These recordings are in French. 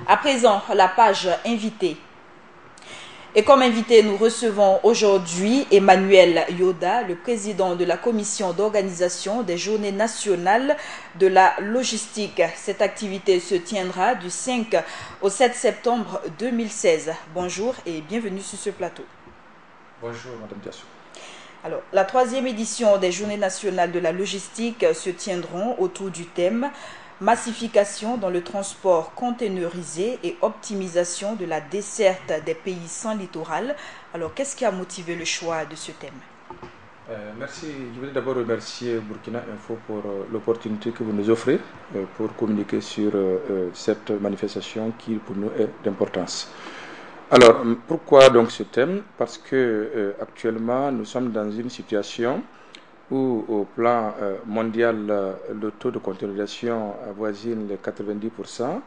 À présent, la page invité. Et comme invité, nous recevons aujourd'hui Emmanuel Yoda, le président de la commission d'organisation des Journées nationales de la logistique. Cette activité se tiendra du 5 au 7 septembre 2016. Bonjour et bienvenue sur ce plateau. Bonjour, Madame Diassou. Alors, la troisième édition des Journées nationales de la logistique se tiendront autour du thème massification dans le transport containerisé et optimisation de la desserte des pays sans littoral. Alors, qu'est-ce qui a motivé le choix de ce thème? Merci. Je voulais d'abord remercier Burkina Info pour l'opportunité que vous nous offrez pour communiquer sur cette manifestation qui pour nous est d'importance. Alors, pourquoi donc ce thème? Parce que actuellement, nous sommes dans une situation où, au plan mondial, le taux de containerisation avoisine les 90%,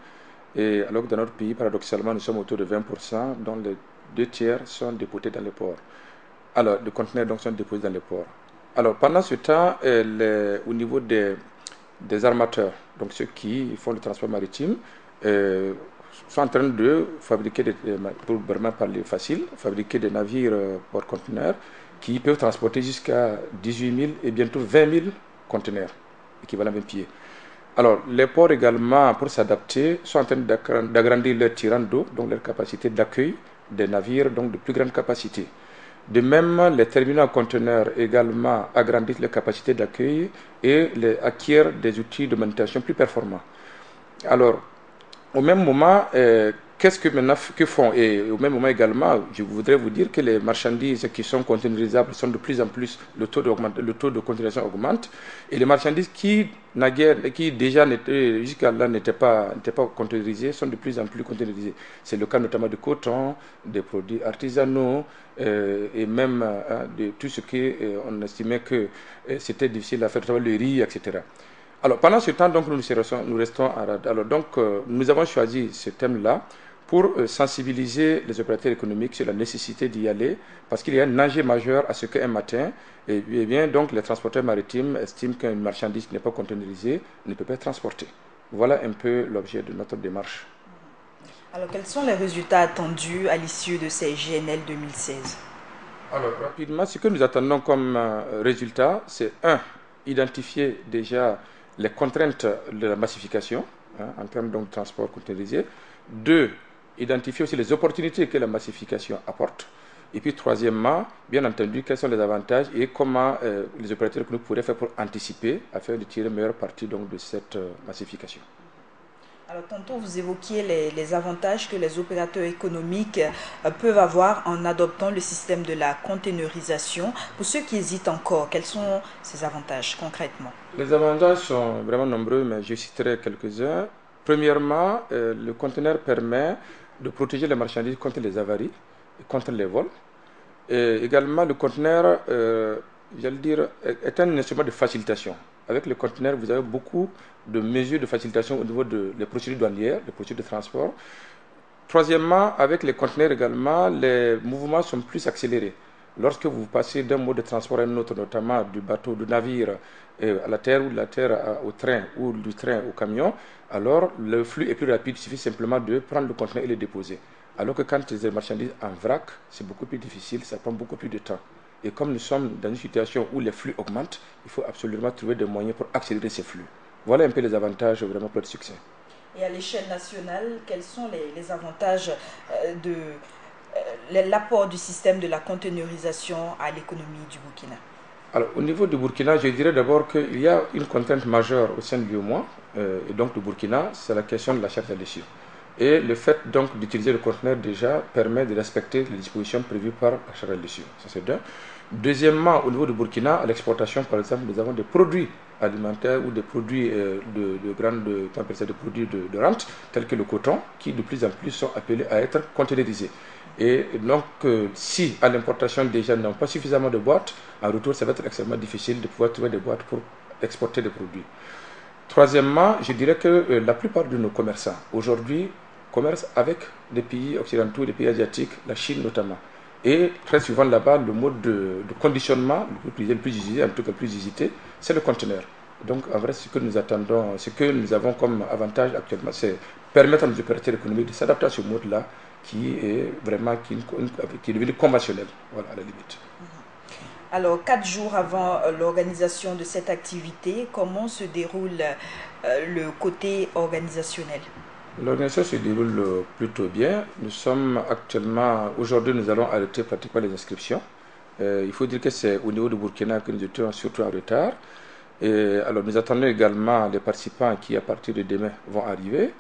et alors que dans notre pays, paradoxalement, nous sommes autour de 20%, dont les 2 tiers sont déposés dans les ports. Alors, les conteneurs donc sont déposés dans les ports. Alors, pendant ce temps, au niveau des armateurs, donc ceux qui font le transport maritime, sont en train de fabriquer, pour vraiment parler facile, fabriquer des navires porte-conteneurs qui peuvent transporter jusqu'à 18 000 et bientôt 20 000 conteneurs, équivalent 20 pieds. Alors, les ports également, pour s'adapter, sont en train d'agrandir leur tirant d'eau, donc leur capacité d'accueil des navires, donc de plus grande capacité. De même, les terminaux à conteneurs également agrandissent leur capacité d'accueil et acquièrent des outils de manutention plus performants. Alors, au même moment, qu'est-ce que maintenant que font? Et au même moment également, je voudrais vous dire que les marchandises qui sont containerisables sont de plus en plus, le taux de containerisation augmente, et les marchandises qui déjà jusqu'à là n'étaient pas containerisées sont de plus en plus containerisées. C'est le cas notamment du coton, des produits artisanaux et même de tout ce qu'on estimait que c'était difficile à faire, notamment le riz, etc. Alors, pendant ce temps, donc, nous restons à rade. Alors, donc, nous avons choisi ce thème-là pour sensibiliser les opérateurs économiques sur la nécessité d'y aller, parce qu'il y a un enjeu majeur à ce qu'un matin, et bien, donc, les transporteurs maritimes estiment qu'une marchandise qui n'est pas containerisée ne peut pas être transportée. Voilà un peu l'objet de notre démarche. Alors, quels sont les résultats attendus à l'issue de ces GNL 2016? Alors, rapidement, ce que nous attendons comme résultat, c'est identifier déjà les contraintes de la massification, en termes donc de transport containerisé. 2, identifier aussi les opportunités que la massification apporte. Et puis, troisièmement, bien entendu, quels sont les avantages et comment les opérateurs que nous pourraient faire pour anticiper, afin de tirer meilleure partie donc, de cette massification. Alors, tantôt, vous évoquiez les avantages que les opérateurs économiques peuvent avoir en adoptant le système de la containerisation. Pour ceux qui hésitent encore, quels sont ces avantages concrètement? Les avantages sont vraiment nombreux, mais je citerai quelques-uns. Premièrement, le conteneur permet de protéger les marchandises contre les avaries et contre les vols. Et également, le conteneur, est un instrument de facilitation. Avec le conteneur, vous avez beaucoup de mesures de facilitation au niveau des procédures douanières, des procédures de transport. Troisièmement, avec les conteneurs également, les mouvements sont plus accélérés. Lorsque vous passez d'un mode de transport à un autre, notamment du bateau, du navire à la terre ou de la terre au train ou du train au camion, alors le flux est plus rapide, il suffit simplement de prendre le conteneur et le déposer. Alors que quand les marchandises en vrac, c'est beaucoup plus difficile, ça prend beaucoup plus de temps. Et comme nous sommes dans une situation où les flux augmentent, il faut absolument trouver des moyens pour accélérer ces flux. Voilà un peu les avantages vraiment pour le succès. Et à l'échelle nationale, quels sont les avantages de l'apport du système de la containerisation à l'économie du Burkina? Alors, au niveau du Burkina, je dirais d'abord qu'il y a une contrainte majeure au sein de l'UEMOA, et donc du Burkina, c'est la question de la charge à l'issue. Et le fait donc d'utiliser le conteneur déjà permet de respecter les dispositions prévues par la charge à l'issue. Ça c'est d'un. Deuxièmement, au niveau du Burkina, à l'exportation, par exemple, nous avons des produits alimentaires ou des produits des produits de rente, tels que le coton, qui de plus en plus sont appelés à être containerisés. Et donc, si à l'importation déjà n'ont pas suffisamment de boîtes, en retour, ça va être extrêmement difficile de pouvoir trouver des boîtes pour exporter des produits. Troisièmement, je dirais que la plupart de nos commerçants, aujourd'hui, commercent avec des pays occidentaux, des pays asiatiques, la Chine notamment. Et très souvent là-bas, le mode de conditionnement le plus utilisé, en tout cas le plus usité, c'est le conteneur. Donc en vrai, ce que nous attendons, ce que nous avons comme avantage actuellement, c'est permettre à nos opérateurs économiques de s'adapter à ce mode-là qui est vraiment qui est devenu conventionnel, voilà, à la limite. Alors, 4 jours avant l'organisation de cette activité, comment se déroule le côté organisationnel? L'organisation se déroule plutôt bien. Nous sommes actuellement, aujourd'hui, nous allons arrêter pratiquement les inscriptions. Il faut dire que c'est au niveau de Burkina que nous étions surtout en retard. Et alors, nous attendons également les participants qui, à partir de demain, vont arriver.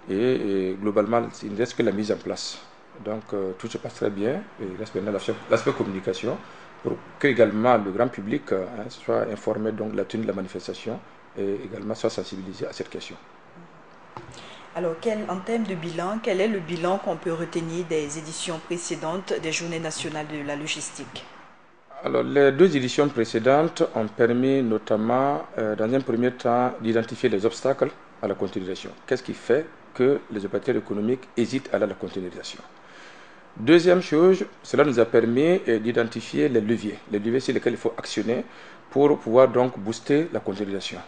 Et globalement, il ne reste que la mise en place. Donc, tout se passe très bien. Et il reste maintenant l'aspect communication pour que également le grand public soit informé donc, de la tenue de la manifestation et également soit sensibilisé à cette question. Alors, en termes de bilan, quel est le bilan qu'on peut retenir des éditions précédentes des Journées nationales de la logistique? Alors, les 2 éditions précédentes ont permis notamment, dans un premier temps, d'identifier les obstacles à la conteneurisation. Qu'est-ce qui fait que les opérateurs économiques hésitent à aller à la conteneurisation? Deuxième chose, cela nous a permis d'identifier les leviers sur lesquels il faut actionner pour pouvoir donc booster la conteneurisation.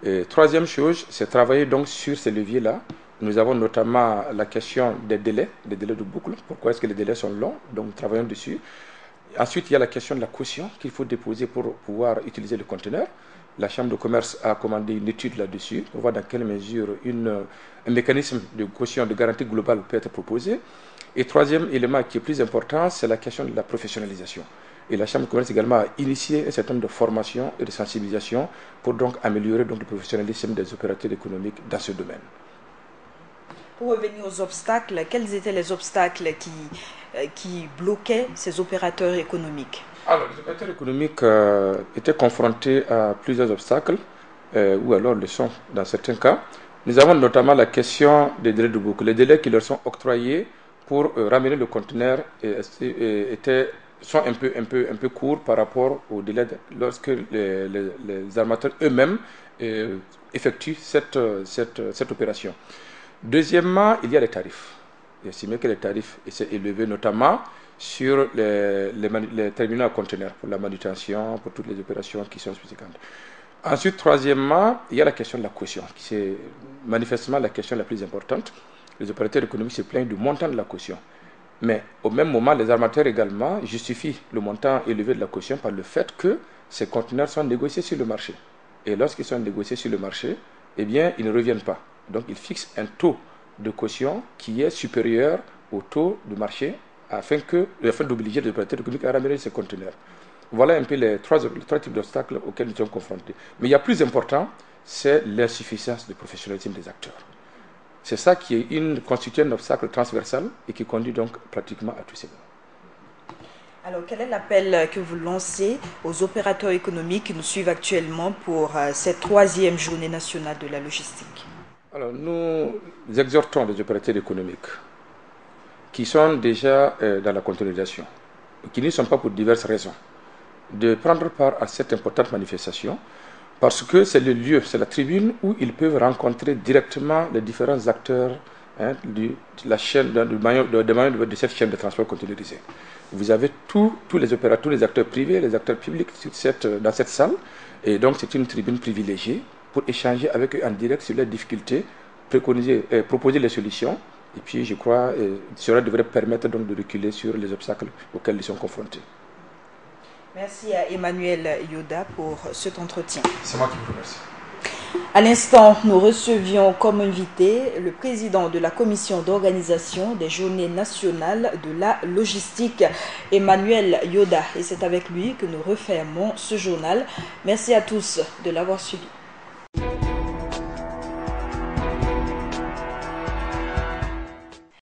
Et troisième chose, c'est travailler donc sur ces leviers-là. Nous avons notamment la question des délais de boucle. Pourquoi est-ce que les délais sont longs? Donc, nous travaillons dessus. Ensuite, il y a la question de la caution qu'il faut déposer pour pouvoir utiliser le conteneur. La Chambre de commerce a commandé une étude là-dessus pour voir dans quelle mesure un mécanisme de caution, de garantie globale peut être proposé. Et troisième élément qui est plus important, c'est la question de la professionnalisation. Et la Chambre de commerce également a initié un certain nombre de formations et de sensibilisation pour donc améliorer donc, le professionnalisme des opérateurs économiques dans ce domaine. Pour revenir aux obstacles, quels étaient les obstacles qui bloquaient ces opérateurs économiques? Alors, les opérateurs économiques étaient confrontés à plusieurs obstacles, ou alors le sont dans certains cas. Nous avons notamment la question des délais de boucle. Les délais qui leur sont octroyés pour ramener le conteneur sont un peu courts par rapport aux délais lorsque les armateurs eux-mêmes effectuent cette opération. Deuxièmement, il y a les tarifs. Il est estimé que les tarifs sont élevés, notamment sur les terminaux à conteneurs pour la manutention, pour toutes les opérations qui sont spécifiques. Ensuite, troisièmement, il y a la question de la caution, qui est manifestement la question la plus importante. Les opérateurs économiques se plaignent du montant de la caution. Mais au même moment, les armateurs également justifient le montant élevé de la caution par le fait que ces conteneurs sont négociés sur le marché. Et lorsqu'ils sont négociés sur le marché, eh bien, ils ne reviennent pas. Donc, ils fixent un taux de caution qui est supérieur au taux du marché afin d'obliger les opérateurs économiques à ramener ces conteneurs. Voilà un peu les trois types d'obstacles auxquels nous sommes confrontés. Mais il y a plus important, c'est l'insuffisance de professionnalisme des acteurs. C'est ça qui constitue un obstacle transversal et qui conduit donc pratiquement à tous ces moments. Alors, quel est l'appel que vous lancez aux opérateurs économiques qui nous suivent actuellement pour cette 3e journée nationale de la logistique? Alors, nous exhortons les opérateurs économiques qui sont déjà dans la conteneurisation, qui n'y sont pas pour diverses raisons, de prendre part à cette importante manifestation parce que c'est le lieu, c'est la tribune où ils peuvent rencontrer directement les différents acteurs de cette chaîne de transport conteneurisé. Vous avez tous les opérateurs, tous les acteurs privés, les acteurs publics dans cette salle, et donc c'est une tribune privilégiée pour échanger avec eux en direct sur leurs difficultés, proposer les solutions, et puis je crois que cela devrait permettre donc de reculer sur les obstacles auxquels ils sont confrontés. Merci à Emmanuel Yoda pour cet entretien. C'est moi qui vous remercie. À l'instant, nous recevions comme invité le président de la commission d'organisation des Journées nationales de la logistique, Emmanuel Yoda. Et c'est avec lui que nous refermons ce journal. Merci à tous de l'avoir suivi.